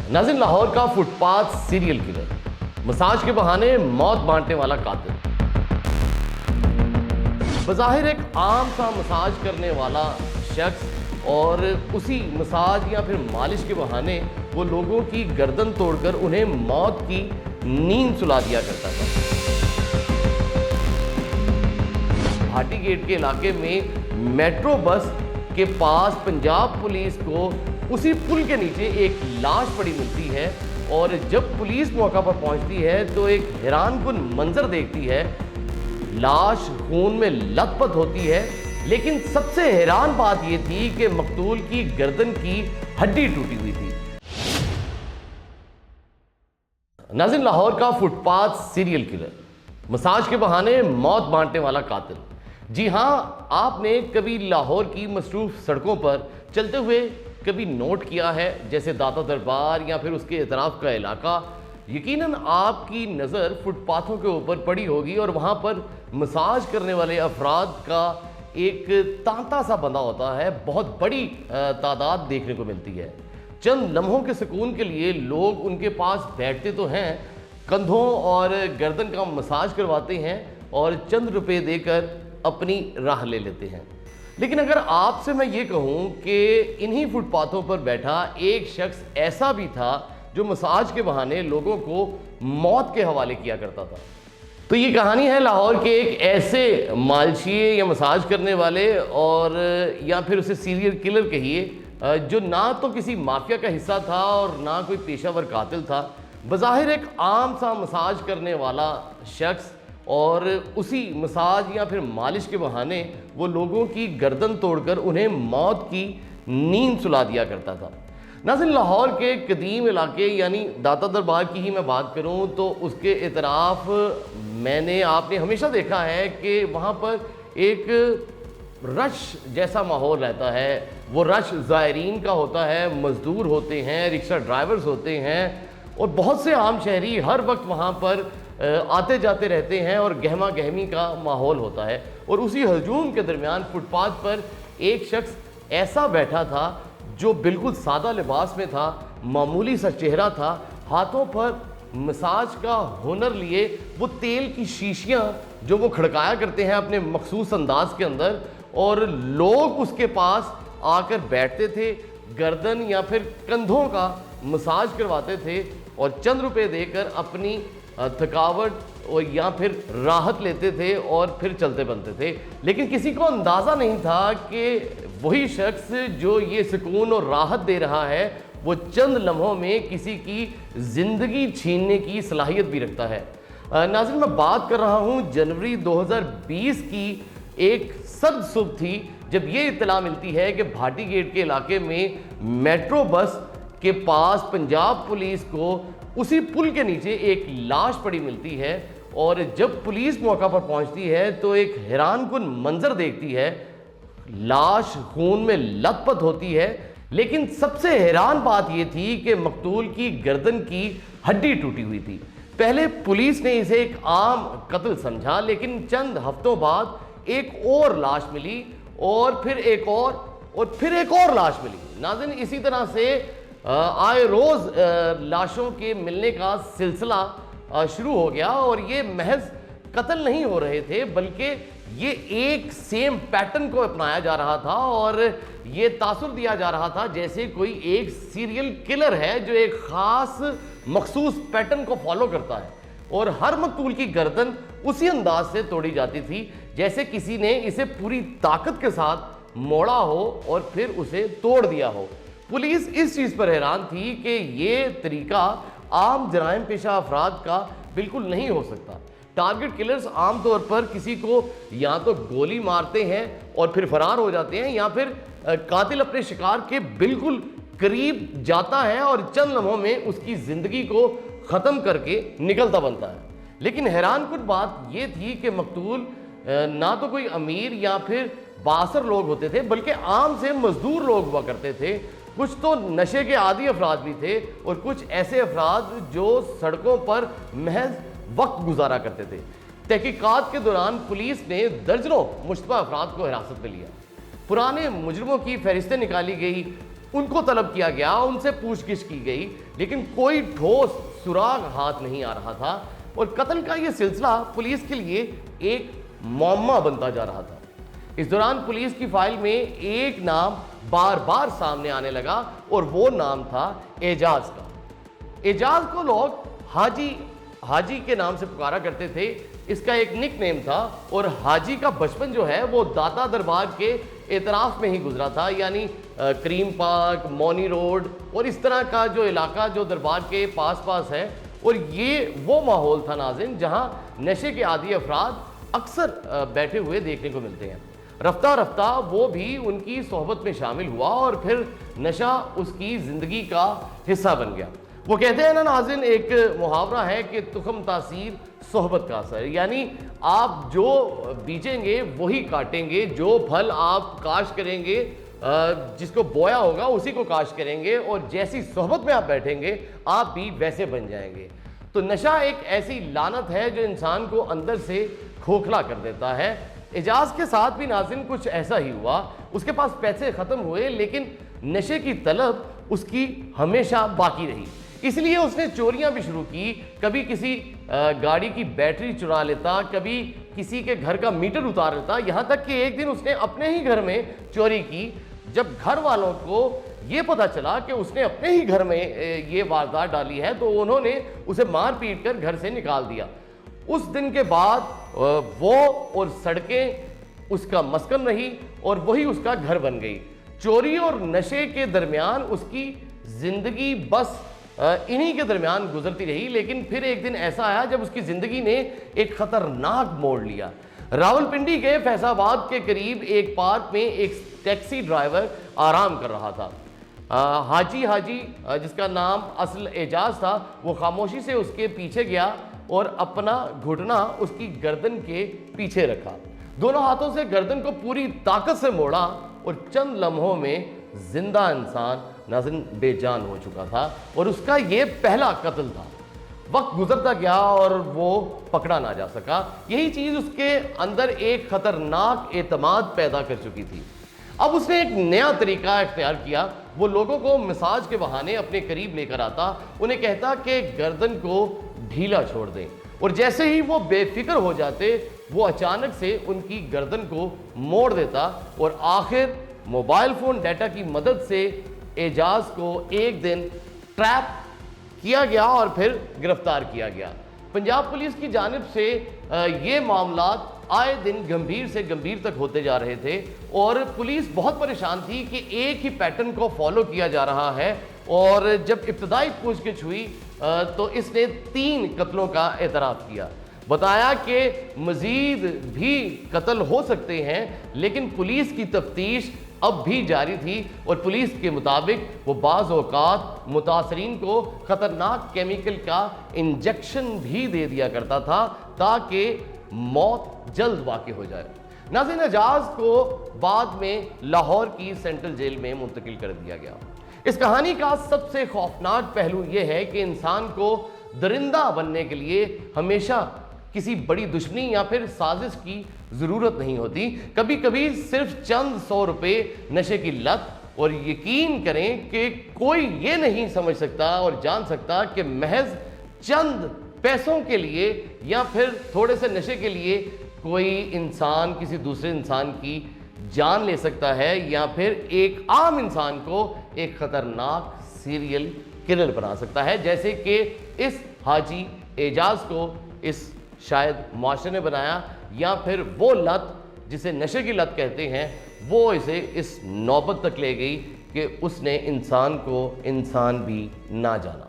नाज़रीन, लाहौर का footpath serial killer, massage के बहाने मौत बांटने वाला कातिल। बज़ाहिर एक आम सा मसाज करने वाला शख्स और उसी मसाज या फिर मालिश के बहाने वो लोगों की गर्दन तोड़कर उन्हें मौत की नींद सुला दिया करता था। भाटी गेट के इलाके में मेट्रो बस के पास पंजाब पुलिस को उसी पुल के नीचे एक लाश पड़ी मिलती है और जब पुलिस मौका पर पहुंचती है तो एक हैरानकुन मंजर देखती है। लाश खून में लथपथ होती है, लेकिन सबसे हैरान बात यह थी कि मकतूल की गर्दन की हड्डी टूटी हुई थी। नाज़रीन, लाहौर का फुटपाथ सीरियल किलर, मसाज के बहाने मौत बांटने वाला कातिल। जी हाँ, आपने कभी लाहौर की मसरूफ सड़कों पर चलते हुए कभी नोट किया है, जैसे दाता दरबार या फिर उसके इतराफ का इलाका, यकीनन आपकी नज़र फुटपाथों के ऊपर पड़ी होगी और वहाँ पर मसाज करने वाले अफराद का एक तांता सा बंधा होता है। बहुत बड़ी तादाद देखने को मिलती है। चंद लम्हों के सुकून के लिए लोग उनके पास बैठते तो हैं, कंधों और गर्दन का मसाज करवाते हैं और चंद रुपए देकर अपनी राह ले लेते हैं। लेकिन अगर आपसे मैं ये कहूँ कि इन्हीं फुटपाथों पर बैठा एक शख्स ऐसा भी था जो मसाज के बहाने लोगों को मौत के हवाले किया करता था, तो ये कहानी है लाहौर के एक ऐसे मालशिए या मसाज करने वाले और या फिर उसे सीरियल किलर कहिए, जो ना तो किसी माफिया का हिस्सा था और ना कोई पेशावर कातिल था। बज़ाहिर एक आम सा मसाज करने वाला शख्स और उसी मसाज या फिर मालिश के बहाने वो लोगों की गर्दन तोड़कर उन्हें मौत की नींद सुला दिया करता था। नाज़रीन, लाहौर के कदीम इलाके यानी दाता दरबार की ही मैं बात करूं तो उसके इतराफ आपने हमेशा देखा है कि वहाँ पर एक रश जैसा माहौल रहता है। वो रश ज़ायरीन का होता है, मज़दूर होते हैं, रिक्शा ड्राइवर्स होते हैं और बहुत से आम शहरी हर वक्त वहाँ पर आते जाते रहते हैं और गहमा गहमी का माहौल होता है। और उसी हजूम के दरमियान फुटपाथ पर एक शख्स ऐसा बैठा था जो बिल्कुल सादा लिबास में था, मामूली सा चेहरा था, हाथों पर मसाज का हुनर लिए वो तेल की शीशियाँ जो वो खड़काया करते हैं अपने मखसूस अंदाज के अंदर, और लोग उसके पास आकर बैठते थे, गर्दन या फिर कंधों का मसाज करवाते थे और चंद रुपए देकर अपनी थकावट और या फिर राहत लेते थे और फिर चलते बनते थे। लेकिन किसी को अंदाज़ा नहीं था कि वही शख्स जो ये सुकून और राहत दे रहा है वो चंद लम्हों में किसी की ज़िंदगी छीनने की सलाहियत भी रखता है। नाज़रीन, मैं बात कर रहा हूँ जनवरी 2020 की एक सर्द सुबह थी जब ये इत्तला मिलती है कि भाटी गेट के इलाके में मेट्रो बस के पास पंजाब पुलिस को उसी पुल के नीचे एक लाश पड़ी मिलती है और जब पुलिस मौका पर पहुंचती है तो एक हैरानकुन मंजर देखती है। लाश खून में लथपथ होती है, लेकिन सबसे हैरान बात यह थी कि मकतूल की गर्दन की हड्डी टूटी हुई थी। पहले पुलिस ने इसे एक आम कत्ल समझा, लेकिन चंद हफ्तों बाद एक और लाश मिली और फिर एक और लाश मिली। नाज़रीन, इसी तरह से आए रोज़ लाशों के मिलने का सिलसिला शुरू हो गया और ये महज कत्ल नहीं हो रहे थे बल्कि ये एक सेम पैटर्न को अपनाया जा रहा था और ये तासुर दिया जा रहा था जैसे कोई एक सीरियल किलर है जो एक ख़ास मखसूस पैटर्न को फॉलो करता है और हर मकतूल की गर्दन उसी अंदाज से तोड़ी जाती थी जैसे किसी ने इसे पूरी ताकत के साथ मोड़ा हो और फिर उसे तोड़ दिया हो। पुलिस इस चीज़ पर हैरान थी कि ये तरीका आम जराइम पेशा अफराद का बिल्कुल नहीं हो सकता। टारगेट किलर्स आमतौर पर किसी को या तो गोली मारते हैं और फिर फरार हो जाते हैं या फिर कातिल अपने शिकार के बिल्कुल करीब जाता है और चंद लम्हों में उसकी ज़िंदगी को ख़त्म करके निकलता बनता है। लेकिन हैरानकुन बात ये थी कि मकतूल ना तो कोई अमीर या फिर बासर लोग होते थे बल्कि आम से मजदूर लोग हुआ करते थे। कुछ तो नशे के आदी अफराद भी थे और कुछ ऐसे अफराद जो सड़कों पर महज वक्त गुजारा करते थे। तहकीकात के दौरान पुलिस ने दर्जनों मुश्तबा अफराद को हिरासत में लिया। पुराने मुजरमों की फहरिस्तें निकाली गई, ان کو طلب کیا گیا, ان سے پوچھ گچھ کی گئی, لیکن کوئی ٹھوس سراغ ہاتھ نہیں آ رہا تھا اور قتل کا یہ سلسلہ پولیس کے لیے ایک معمہ بنتا جا رہا تھا. اس دوران پولیس کی فائل میں ایک نام بار بار سامنے آنے لگا اور وہ نام تھا اعجاز کا. اعجاز کو لوگ حاجی کے نام سے پکارا کرتے تھے. اس کا ایک نک نیم تھا اور حاجی کا بچپن جو ہے وہ داتا دربار کے اعتراف میں ہی گزرا تھا, یعنی کریم پارک, مونی روڈ اور اس طرح کا جو علاقہ جو دربار کے پاس پاس ہے. اور یہ وہ ماحول تھا ناظرین جہاں نشے کے عادی افراد اکثر بیٹھے ہوئے دیکھنے کو ملتے ہیں. رفتہ رفتہ وہ بھی ان کی صحبت میں شامل ہوا اور پھر نشہ اس کی زندگی کا حصہ بن گیا. وہ کہتے ہیں نا ناظرین, ایک محاورہ ہے کہ تخم تاثیر صحبت کا اثر, یعنی آپ جو بیجیں گے وہی کاٹیں گے, جو پھل آپ کاشت کریں گے جس کو بویا ہوگا اسی کو کاشت کریں گے, اور جیسی صحبت میں آپ بیٹھیں گے آپ بھی ویسے بن جائیں گے. تو نشہ ایک ایسی لعنت ہے جو انسان کو اندر سے کھوکھلا کر دیتا ہے. اعجاز کے ساتھ بھی ناظرین کچھ ایسا ہی ہوا. اس کے پاس پیسے ختم ہوئے لیکن نشے کی طلب اس کی ہمیشہ باقی رہی, اس لیے اس نے چوریاں بھی شروع کی. کبھی کسی گاڑی کی بیٹری چرا لیتا, کبھی کسی کے گھر کا میٹر اتار لیتا, یہاں تک کہ ایک دن اس نے اپنے ہی گھر میں چوری کی. جب گھر والوں کو یہ پتا چلا کہ اس نے اپنے ہی گھر میں یہ واردات ڈالی ہے تو انہوں نے اسے مار پیٹ کر گھر سے نکال دیا. اس دن کے بعد وہ اور سڑکیں اس کا مسکن رہی اور وہی اس کا گھر بن گئی. چوری اور نشے کے درمیان اس کی زندگی بس انہی کے درمیان گزرتی رہی. لیکن پھر ایک دن ایسا آیا جب اس کی زندگی نے ایک خطرناک موڑ لیا. راولپنڈی کے فیصل آباد کے قریب ایک پارک میں ایک ٹیکسی ڈرائیور آرام کر رہا تھا. حاجی جس کا نام اصل اعجاز تھا, وہ خاموشی سے اس کے پیچھے گیا اور اپنا گھٹنا اس کی گردن کے پیچھے رکھا. دونوں ہاتھوں سے گردن کو پوری طاقت سے موڑا اور چند لمحوں میں زندہ انسان ناظرین بے جان ہو چکا تھا. اور اس کا یہ پہلا قتل تھا. وقت گزرتا گیا اور وہ پکڑا نہ جا سکا. یہی چیز اس کے اندر ایک خطرناک اعتماد پیدا کر چکی تھی. اب اس نے ایک نیا طریقہ اختیار کیا. وہ لوگوں کو مساج کے بہانے اپنے قریب لے کر آتا, انہیں کہتا کہ گردن کو ڈھیلا چھوڑ دیں, اور جیسے ہی وہ بے فکر ہو جاتے وہ اچانک سے ان کی گردن کو موڑ دیتا. اور آخر موبائل فون ڈیٹا کی مدد سے اعجاز کو ایک دن ٹریپ کیا گیا اور پھر گرفتار کیا گیا. پنجاب پولیس کی جانب سے یہ معاملات آئے دن گمبھیر سے گمبھیر تک ہوتے جا رہے تھے اور پولیس بہت پریشان تھی کہ ایک ہی پیٹرن کو فالو کیا جا رہا ہے. اور جب ابتدائی پوچھ گچھ ہوئی تو اس نے 3 قتلوں کا اعتراف کیا. بتایا کہ مزید بھی قتل ہو سکتے ہیں, لیکن پولیس کی تفتیش اب بھی جاری تھی اور پولیس کے مطابق وہ بعض اوقات متاثرین کو خطرناک کیمیکل کا انجیکشن بھی دے دیا کرتا تھا تاکہ موت جلد واقع ہو جائے. ناظرین, اعجاز کو بعد میں لاہور کی سینٹرل جیل میں منتقل کر دیا گیا. اس کہانی کا سب سے خوفناک پہلو یہ ہے کہ انسان کو درندہ بننے کے لیے ہمیشہ کسی بڑی دشمنی یا پھر سازش کی ضرورت نہیں ہوتی. کبھی کبھی صرف چند 100 روپے نشے کی لت, اور یقین کریں کہ کوئی یہ نہیں سمجھ سکتا اور جان سکتا کہ محض چند پیسوں کے لیے یا پھر تھوڑے سے نشے کے لیے کوئی انسان کسی دوسرے انسان کی جان لے سکتا ہے یا پھر ایک عام انسان کو ایک خطرناک سیریل کلر بنا سکتا ہے, جیسے کہ اس حاجی اعجاز کو اس شاید معاشرے نے بنایا, یا پھر وہ لت جسے نشے کی لت کہتے ہیں وہ اسے اس نوبت تک لے گئی کہ اس نے انسان کو انسان بھی نہ جانا.